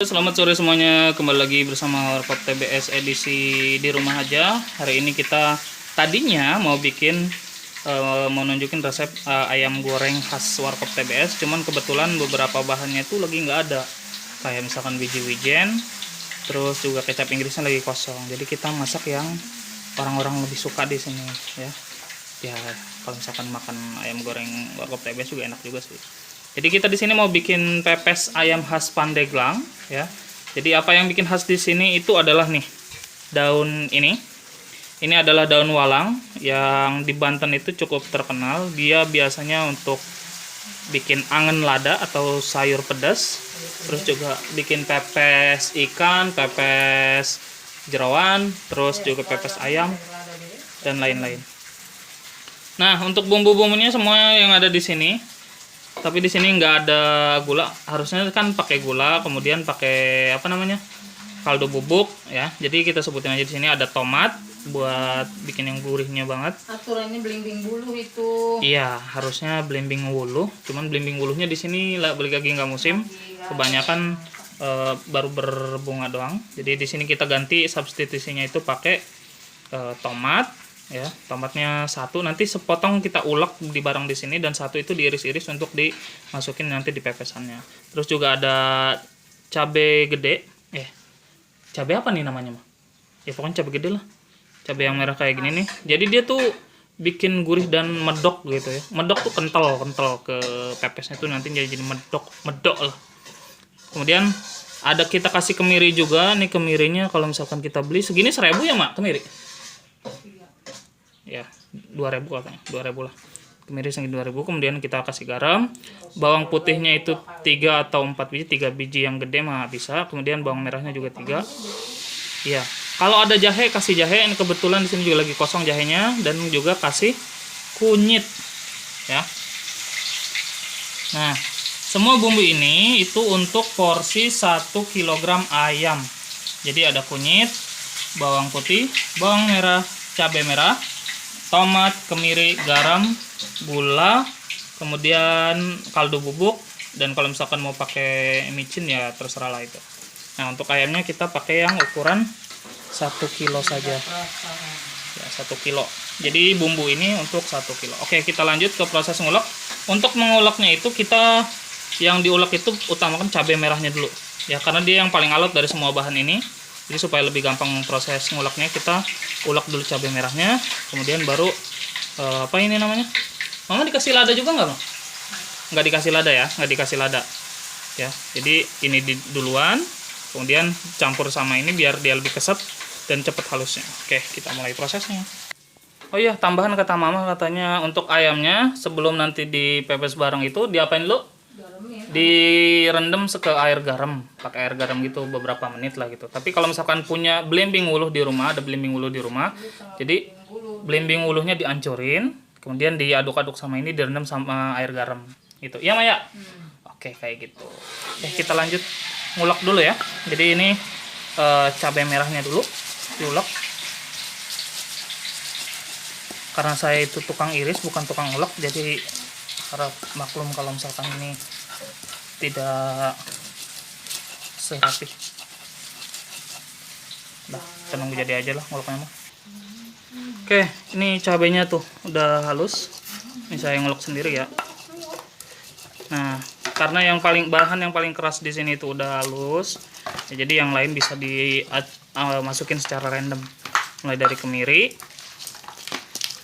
Selamat sore semuanya, kembali lagi bersama Warkop TBS edisi di rumah aja. Hari ini kita tadinya mau mau nunjukin resep ayam goreng khas Warkop TBS, cuman kebetulan beberapa bahannya itu lagi nggak ada, kayak misalkan biji wijen, terus juga kecap Inggrisnya lagi kosong. Jadi kita masak yang orang-orang lebih suka di sini ya. Ya kalau misalkan makan ayam goreng Warkop TBS juga enak juga sih. Jadi kita di sini mau bikin pepes ayam khas Pandeglang ya. Jadi apa yang bikin khas di sini itu adalah nih daun ini. Ini adalah daun walang yang di Banten itu cukup terkenal. Dia biasanya untuk bikin angen lada atau sayur pedas. Terus juga bikin pepes ikan, pepes jerawan, terus juga pepes ayam dan lain-lain. Nah, untuk bumbu-bumbunya semua yang ada di sini. Tapi di sini nggak ada gula, harusnya kan pakai gula, kemudian pakai apa namanya, kaldu bubuk ya. Jadi kita sebutin aja di sini ada tomat buat bikin yang gurihnya banget. Aturannya belimbing bulu itu. Iya, harusnya belimbing wuluh. Cuman belimbing wuluhnya di sini lah beli lagi nggak musim. Kebanyakan baru berbunga doang. Jadi di sini kita ganti substitusinya itu pakai tomat. Ya, tomatnya satu, nanti sepotong kita ulek di barang di sini, dan satu itu diiris-iris untuk dimasukin nanti di pepesannya. Terus juga ada cabai gede, cabai apa nih namanya mah? Ya pokoknya cabai gede lah, cabai yang merah kayak gini nih. Jadi dia tuh bikin gurih dan medok gitu ya. Medok tuh kental ke pepesnya tuh nanti jadi medok lah. Kemudian ada kita kasih kemiri juga nih. Kemirinya kalau misalkan kita beli segini 1.000 ya mak kemiri. Ya 2.000 katanya, 2.000 lah kemiri segini 2.000. Kemudian kita kasih garam, bawang putihnya itu 3 atau 4 biji, 3 biji yang gede mah bisa. Kemudian bawang merahnya juga 3. Ya, kalau ada jahe kasih jahe. Ini kebetulan di sini juga lagi kosong jahenya. Dan juga kasih kunyit ya. Nah, semua bumbu ini itu untuk porsi 1 kg ayam. Jadi ada kunyit, bawang putih, bawang merah, cabai merah, tomat, kemiri, garam, gula, kemudian kaldu bubuk, dan kalau misalkan mau pakai micin ya terserah lah itu. Nah, untuk ayamnya kita pakai yang ukuran 1 kilo saja ya, 1 kilo. Jadi bumbu ini untuk 1 kilo. Oke, kita lanjut ke proses ngulek. Untuk menguleknya itu kita yang diulek itu utamakan cabai merahnya dulu ya, karena dia yang paling alot dari semua bahan ini. Jadi supaya lebih gampang proses nguleknya, kita ulek dulu cabai merahnya, kemudian baru apa ini namanya? Mama dikasih lada juga nggak, Mak? Nggak dikasih lada ya, nggak dikasih lada. Ya, jadi ini duluan, kemudian campur sama ini biar dia lebih keset dan cepat halusnya. Oke, kita mulai prosesnya. Oh iya, tambahan kata Mama katanya untuk ayamnya sebelum nanti dipepes bareng itu diapain dulu? Direndam ke air garam, pakai air garam gitu beberapa menit lah gitu. Tapi kalau misalkan punya belimbing wuluh di rumah, ada belimbing wuluh di rumah, jadi belimbing wuluhnya dihancurin, kemudian diaduk-aduk sama ini, direndam sama air garam gitu. Iya Maya? Oke, kayak gitu. Kita lanjut ngulek dulu ya. Jadi ini cabai merahnya dulu diulek. Karena saya itu tukang iris bukan tukang ulek, jadi harap maklum kalau misalkan ini tidak serapih. Nah, kita nunggu jadi aja lah nguleknya mah. Oke, ini cabenya tuh udah halus. Ini saya ngulek sendiri ya. Nah, karena bahan yang paling keras di sini itu udah halus, ya, jadi yang lain bisa dimasukin secara random. Mulai dari kemiri.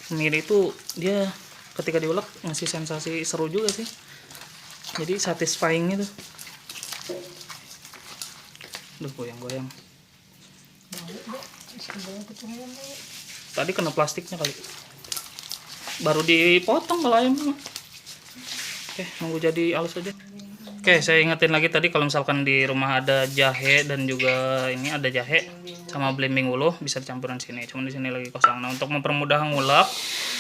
Kemiri itu dia ketika diulek ngasih sensasi seru juga sih. Jadi satisfying itu. Duh, goyang-goyang. Tadi kena plastiknya kali. Baru dipotong kalau ayam. Oke, nunggu jadi halus aja. Oke, saya ingetin lagi tadi kalau misalkan di rumah ada jahe dan juga ini ada jahe sama belimbing wuluh bisa dicampurin sini. Cuman di sini lagi kosong. Nah, untuk mempermudah ngulek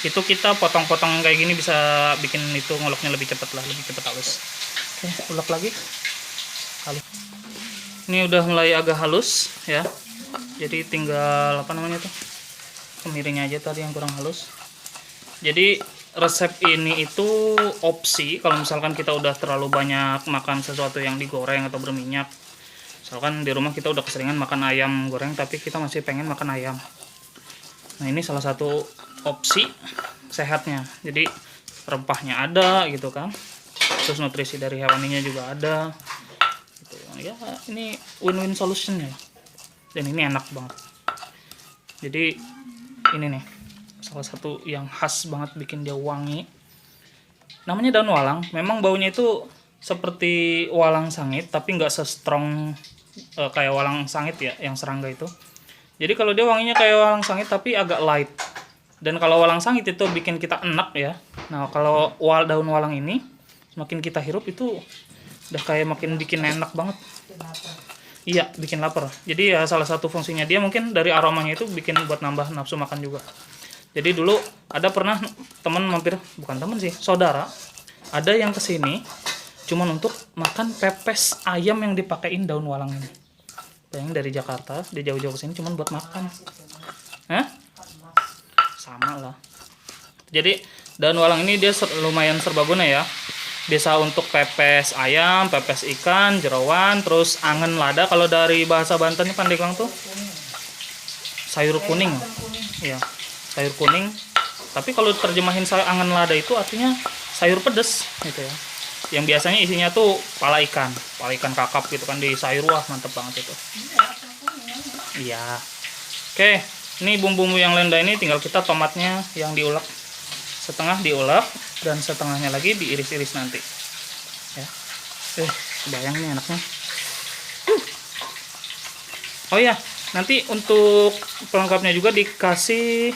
itu kita potong-potong kayak gini bisa bikin itu nguleknya lebih cepat lah, lebih cepat halus. Oke, ulek lagi. Ini udah mulai agak halus ya. Jadi tinggal apa namanya tuh? Kemirinya aja tadi yang kurang halus. Jadi resep ini itu opsi kalau misalkan kita udah terlalu banyak makan sesuatu yang digoreng atau berminyak. Misalkan di rumah kita udah keseringan makan ayam goreng tapi kita masih pengen makan ayam. Nah, ini salah satu opsi sehatnya. Jadi rempahnya ada gitu kan. Terus nutrisi dari hewaninya juga ada. Gitu. Ya, ini win-win solution ya. Dan ini enak banget. Jadi ini nih salah satu yang khas banget bikin dia wangi. Namanya daun walang. Memang baunya itu seperti walang sangit tapi nggak se-strong kayak walang sangit ya, yang serangga itu. Jadi kalau dia wanginya kayak walang sangit tapi agak light. Dan kalau walang sangit itu bikin kita enak ya. Nah, kalau daun walang ini semakin kita hirup itu udah kayak makin bikin enak banget. Iya, bikin lapar. Jadi ya salah satu fungsinya dia mungkin dari aromanya itu bikin buat nambah nafsu makan juga. Jadi dulu ada pernah teman mampir, bukan teman sih, saudara, ada yang kesini cuman untuk makan pepes ayam yang dipakein daun walang ini. Bayangin dari Jakarta, dia jauh-jauh kesini cuman buat makan. Hah? Sama lah. Jadi daun walang ini dia lumayan serbaguna ya. Bisa untuk pepes ayam, pepes ikan, jerawan, terus angen lada. Kalau dari bahasa Banten Pandeglang tuh sayur kuning. Iya, sayur kuning. Tapi kalau terjemahin angen lada itu artinya sayur pedes gitu ya. Yang biasanya isinya tuh pala ikan kakap gitu kan di sayur. Wah, mantep banget itu. Iya. Oke, ini bumbu yang lenda ini tinggal kita tomatnya yang diulek. Setengah diulek dan setengahnya lagi diiris-iris nanti. Ya. Kebayang nih enaknya. Oh ya, nanti untuk pelengkapnya juga dikasih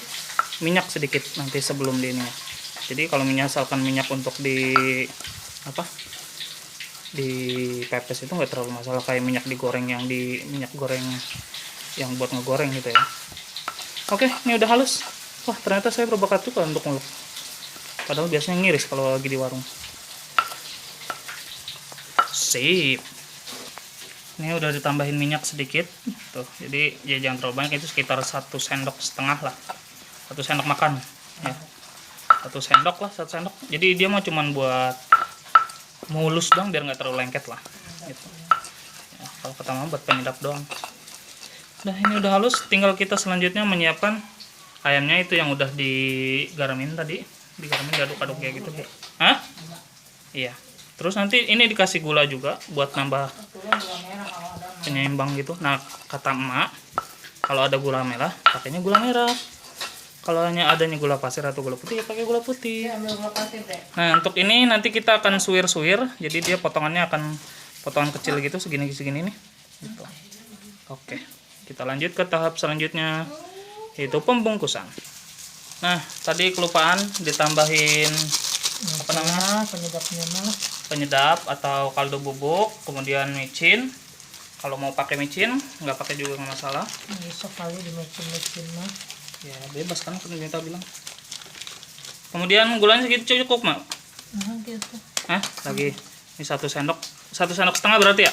minyak sedikit nanti sebelum di ini. Jadi kalau misalkan minyak untuk di pepes itu nggak terlalu masalah kayak minyak digoreng yang di minyak goreng yang buat ngegoreng gitu ya. Oke, ini udah halus. Wah, ternyata saya berbakat juga untuk ngulek. Padahal biasanya ngiris kalau lagi di warung. Sip. Ini udah ditambahin minyak sedikit tuh. Jadi ya jangan terlalu banyak, itu sekitar 1,5 sendok lah. 1 sendok makan ya. 1 sendok lah, 1 sendok. Jadi dia mau cuman buat mulus doang biar nggak terlalu lengket lah gitu. Ya, kalau pertama buat penyedap doang. Nah, ini udah halus, tinggal kita selanjutnya menyiapkan ayamnya itu yang udah digaramin tadi. Digaramin diaduk-aduk kayak gitu. Hah? Iya. Terus nanti ini dikasih gula juga buat nambah penyeimbang gitu. Nah, kata emak kalau ada gula merah pakainya gula merah. Kalau hanya adanya gula pasir atau gula putih ya pakai gula putih. Nah, untuk ini nanti kita akan suwir-suwir. Jadi dia potongannya akan potongan kecil gitu, segini-segini nih. Gitu. Oke, kita lanjut ke tahap selanjutnya, yaitu pembungkusan. Nah, tadi kelupaan ditambahin apa namanya? Penyedap atau kaldu bubuk, kemudian micin. Kalau mau pakai micin, nggak pakai juga nggak masalah. Bisa kali di micin mah. Ya bebas kan, kita bilang. Kemudian gulanya segitu cukup mak? Gitu. Lagi ini 1 sendok, 1 sendok setengah berarti ya?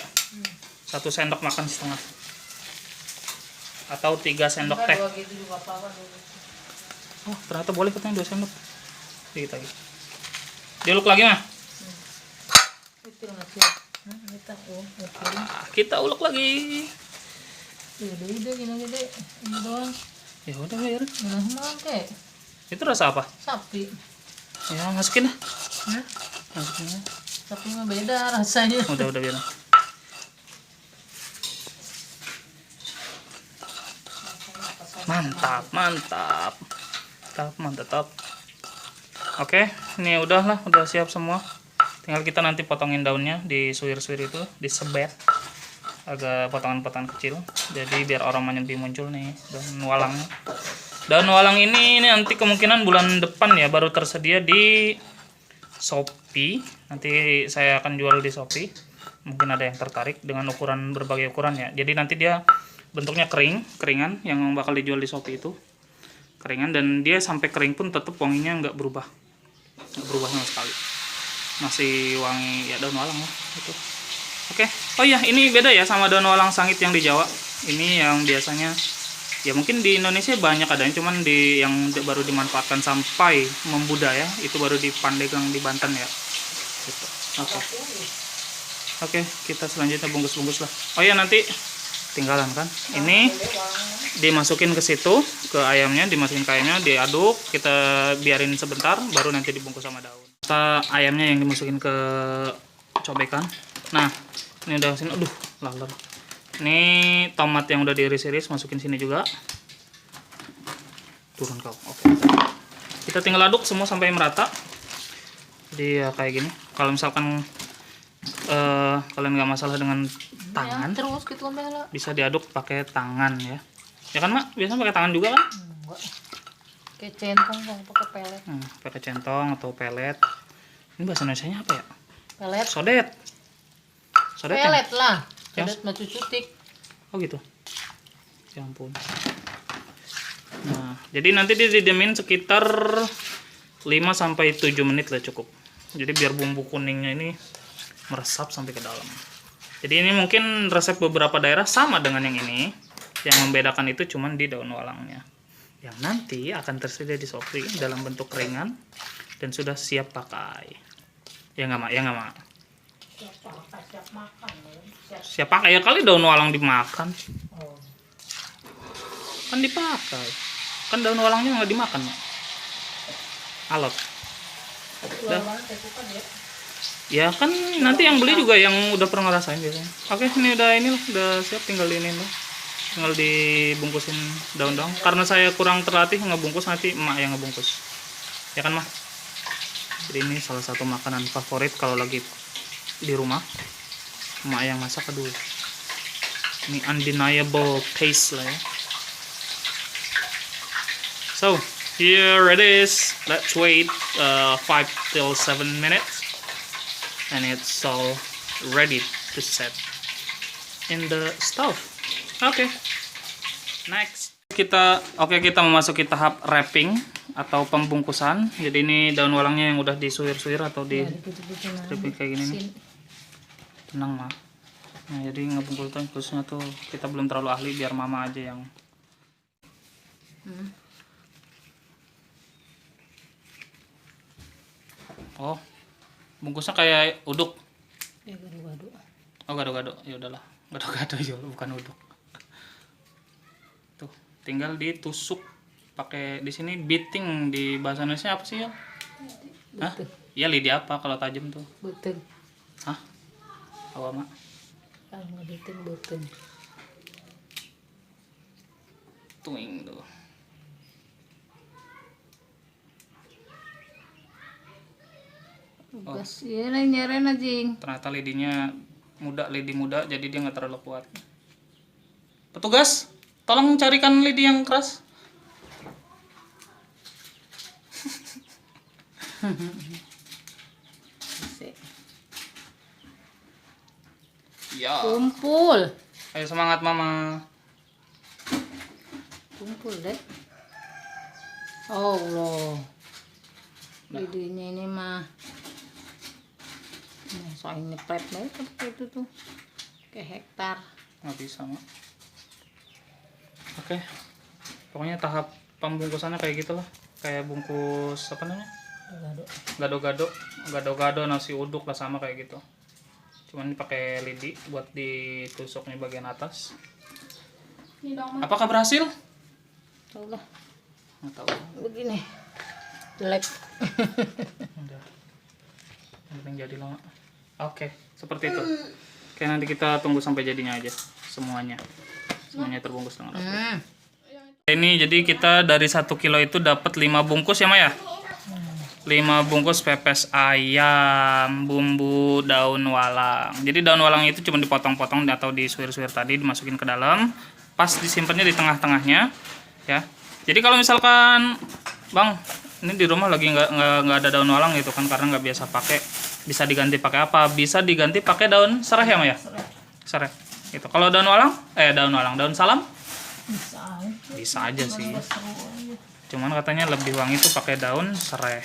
1 sendok makan setengah. Atau 3 sendok teh. Oh, ternyata boleh katanya 2 sendok. Dikit lagi. Diulek lagi mah? Kita ulek lagi. Udah gini doang. Ya udah biarin. Itu rasa apa? Sapi. Ya masukin lah. Masukin aja. Sapi mah beda rasanya. Udah biarin. Mantap. Oke, ini udah siap semua. Tinggal kita nanti potongin daunnya, disuir-suir itu, disebet agak potongan-potongan kecil. Jadi biar aromanya lebih muncul nih daun walang. Daun walang ini nanti kemungkinan bulan depan ya baru tersedia di Shopee. Nanti saya akan jual di Shopee. Mungkin ada yang tertarik dengan berbagai ukuran ya. Jadi nanti dia bentuknya keringan yang bakal dijual di Shopee itu. Keringan dan dia sampai kering pun tetap wanginya nggak berubah sama sekali. Masih wangi ya daun walang lah gitu. Oke. Oh iya, ini beda ya sama daun walang sangit yang di Jawa. Ini yang biasanya ya mungkin di Indonesia banyak adanya, cuman yang baru dimanfaatkan sampai membudaya itu baru di Pandeglang di Banten ya. Gitu. Oke. Oke, kita selanjutnya bungkus-bungkus lah. Oh ya, nanti tinggalan kan. Ini dimasukin ke situ, ke ayamnya, dimasukin ke ayamnya, diaduk, kita biarin sebentar, baru nanti dibungkus sama daun. Kita ayamnya yang dimasukin ke cobekan. Nah, ini udah sini. Aduh, laler. Ini tomat yang udah diiris-iris, masukin sini juga. Turun kau. Oke. Kita tinggal aduk semua sampai merata. Jadi ya kayak gini. Kalau misalkan kalian nggak masalah dengan tangan, Ya, terus gitu lah. bisa diaduk pakai tangan ya. Ya kan Mak? Biasanya pakai tangan juga kan? Enggak. Kayak centong kalau pakai pelet. Pakai centong atau pelet. Ini bahasa Indonesianya apa ya? Pelet. Sodet. Sodet ya? Pelet lah. Yang- Pelet mah cucutik. Oh gitu. Ya ampun. Nah, jadi nanti dia didiemin sekitar 5 sampai 7 menit lah cukup. Jadi biar bumbu kuningnya ini meresap sampai ke dalam. Jadi ini mungkin resep beberapa daerah sama dengan yang ini. Yang membedakan itu cuman di daun walangnya. Yang nanti akan tersedia di Shopee dalam bentuk ringan dan sudah siap pakai. Ya nggak Mak? Ya nggak Mak? Siap pakai ya kali daun walang dimakan. Kan dipakai. Kan daun walangnya nggak dimakan Mak. Alot. Udah. Ya kan nanti yang beli juga yang udah pernah ngerasain biasanya. Oke, ini udah siap, tinggal ini nih. Tinggal dibungkusin daun-daun. Karena saya kurang terlatih ngebungkus, nanti emak yang ngebungkus. Ya kan, Mah? Jadi ini salah satu makanan favorit kalau lagi di rumah. Emak yang masak, aduh. Ini undeniable taste lah ya. So, here it is. Let's wait 5 till 7 minutes. And it's all ready to set in the stove. Oke. Next. Kita memasuki tahap wrapping atau pembungkusan. Jadi ini daun walangnya yang udah disuir-suir atau di wrapping kayak gini nih. Tenang Mah. Nah, jadi ngebungkusnya tuh kita belum terlalu ahli, biar Mama aja yang Oh, bungkusnya kayak uduk. Ya gado-gado. Oh, gado-gado. Ya udahlah. Gado-gado ya, bukan uduk. Tuh, tinggal ditusuk pakai, di sini beating, di bahasa Indonesia apa sih ya? Hah? Ya lidi apa kalau tajam tuh? Betul. Hah? Awak Mak. Kalau ngeditin betul. Tuing tuh. Gas, ya lah nyeren aja. Ternyata lidinya lidi muda, jadi dia nggak terlalu kuat. Petugas, tolong carikan lidi yang keras. Ya. Kumpul. Ayo semangat Mama. Kumpul deh. Allah. Lidinya ini mah. Nah, soalnya prep banget seperti itu tuh. Kayak hektar. Nggak bisa Mak. Oke. Pokoknya tahap pembungkusannya kayak gitulah. Kayak bungkus apa namanya? Gado-gado nasi uduk lah, sama kayak gitu. Cuman ini pakai lidi buat ditusuknya bagian atas. Ini dong mah. Apakah berhasil? Tahu lah. Nggak tahu. Begini. Jelek. Udah. Yang penting jadi lama. Oke, seperti itu. Oke, nanti kita tunggu sampai jadinya aja semuanya. Semuanya terbungkus dengan rapi. Ini jadi kita dari 1 kilo itu dapat 5 bungkus ya Maya? 5 bungkus pepes ayam, bumbu daun walang. Jadi daun walang itu cuma dipotong-potong atau disuir-suir tadi, dimasukin ke dalam. Pas disimpannya di tengah-tengahnya, ya. Jadi kalau misalkan, Bang, ini di rumah lagi nggak ada daun walang gitu kan, karena nggak biasa pakai, bisa diganti pakai apa? Bisa diganti pakai daun serai ya Maya? Serai. Gitu. Kalau daun daun salam? Bisa aja sih. Cuman katanya lebih wangi tuh pakai daun serai.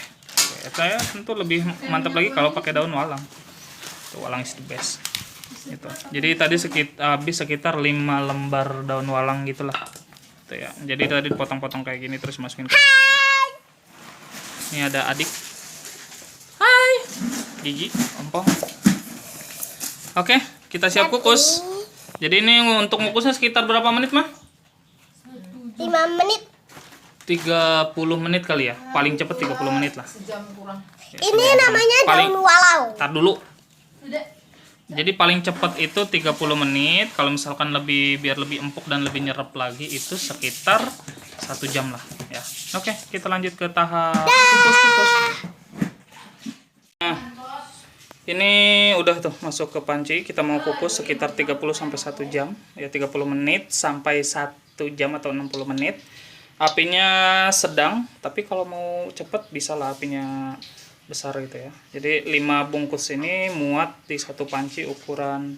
Saya tentu lebih mantap lagi kalau pakai daun walang. Tuh, walang is the best. Gitu. Jadi tadi habis sekitar 5 lembar daun walang gitulah. Tuh ya. Jadi tadi dipotong-potong kayak gini terus masukin ke. Ini ada adik. Hai. Gigi, ompong. Oke, kita siap kukus. Jadi ini untuk ngukusnya sekitar berapa menit, Mah? 5 menit. 30 menit kali ya. Paling cepet 30 menit lah. Sejam kurang. Ini namanya Paling- daun walau. Tar dulu. Udah. Jadi paling cepat itu 30 menit. Kalau misalkan biar lebih empuk dan lebih nyerap lagi itu sekitar 1 jam lah ya. Oke, kita lanjut ke tahap kukus. Nah, ini udah tuh masuk ke panci. Kita mau kukus sekitar 30 sampai 1 jam. Ya 30 menit sampai 1 jam atau 60 menit. Apinya sedang, tapi kalau mau cepet bisa lah apinya besar gitu ya. Jadi 5 bungkus ini muat di satu panci ukuran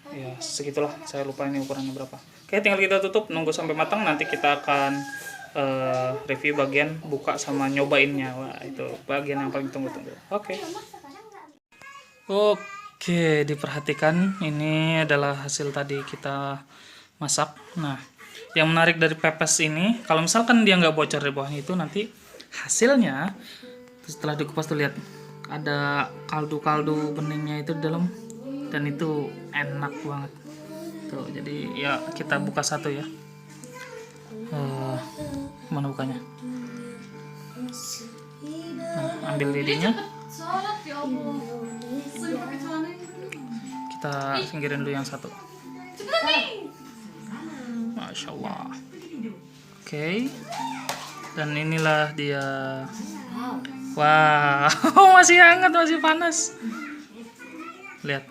ya segitulah, saya lupa ini ukurannya berapa. Oke, tinggal kita tutup nunggu sampai matang, nanti kita akan review bagian buka sama nyobainnya. Wah, itu bagian yang paling tunggu-tunggu. Oke, diperhatikan ini adalah hasil tadi kita masak. Nah, yang menarik dari pepes ini, kalau misalkan dia nggak bocor di bawahnya itu, nanti hasilnya setelah dikupas tuh lihat ada kaldu-kaldu beningnya itu di dalam, dan itu enak banget tuh. Jadi ya kita buka satu ya. Mana bukanya? Nah, ambil lidinya, kita singkirin dulu yang satu. Masya Allah. Oke, dan inilah dia. Wow, masih hangat, masih panas. Lihat,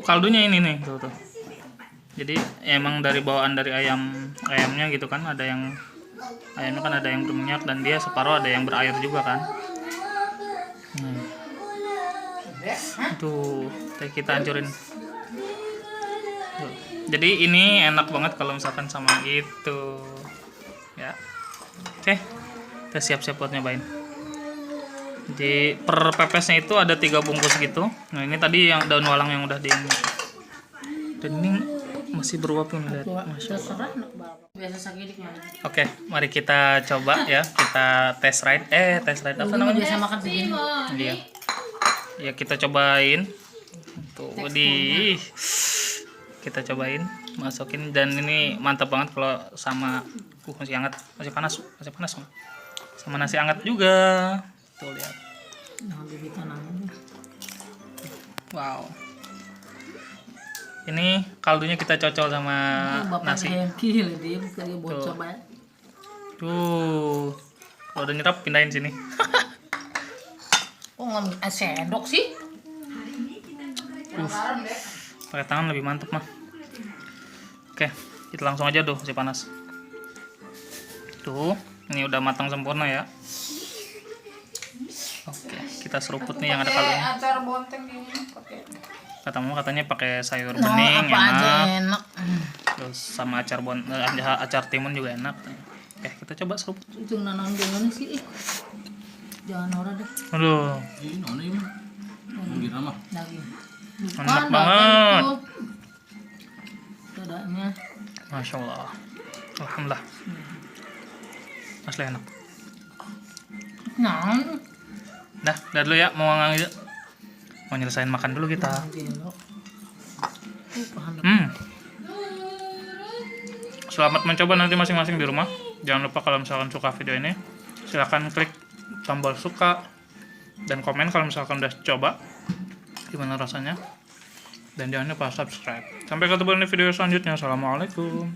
kaldunya ini nih, tuh. Jadi emang dari bawaan dari ayamnya gitu kan, ayamnya kan ada yang berminyak dan dia separuh ada yang berair juga kan. Tuh, kita hancurin. Tuh. Jadi ini enak banget kalau misalkan sama itu, ya. Oke, kita siap-siap buat nyobain. Di per pepesnya itu ada 3 bungkus gitu. Nah ini tadi yang daun walang yang udah dan ini masih beruap nih, lihat. Masya Allah. Biasa sakit mana? Oke, mari kita coba ya. Kita test ride. Test ride apa namanya? Biasa makan segini. Iya. Ya kita cobain. Tuh, kita cobain, masukin, dan ini mantap banget kalau sama masih hangat, masih panas. Sama nasi hangat juga. Tuh lihat. Wow. Ini kaldunya kita cocol sama nasi. Tuh. Kalau udah nyerap pindahin sini. Kok ngambil sendok sih? Pakai tangan lebih mantap mah. Oke, kita langsung aja tuh, masih panas. Tuh, ini udah matang sempurna ya. Oke, kita seruput nih yang ada kaldunya. Acar bonteng ini pakai. Kata mama katanya pakai sayur bening apa aja enak. enak. Terus sama acar timun juga enak. Oke, kita coba seruput. Itu nanam gimana sih? Jangan norak deh. Aduh, Ini nona ini mah. Mungkin mah. Daging. enak banget. Dadanya. Masya Allah. Alhamdulillah. Asli enak. Nah, Dah dulu ya, mau nyelesain makan dulu kita. Selamat mencoba nanti masing-masing di rumah. Jangan lupa kalau misalkan suka video ini, silahkan klik tombol suka dan komen kalau misalkan udah coba gimana rasanya. Dan jangan lupa subscribe. Sampai ketemu di video selanjutnya. Assalamualaikum.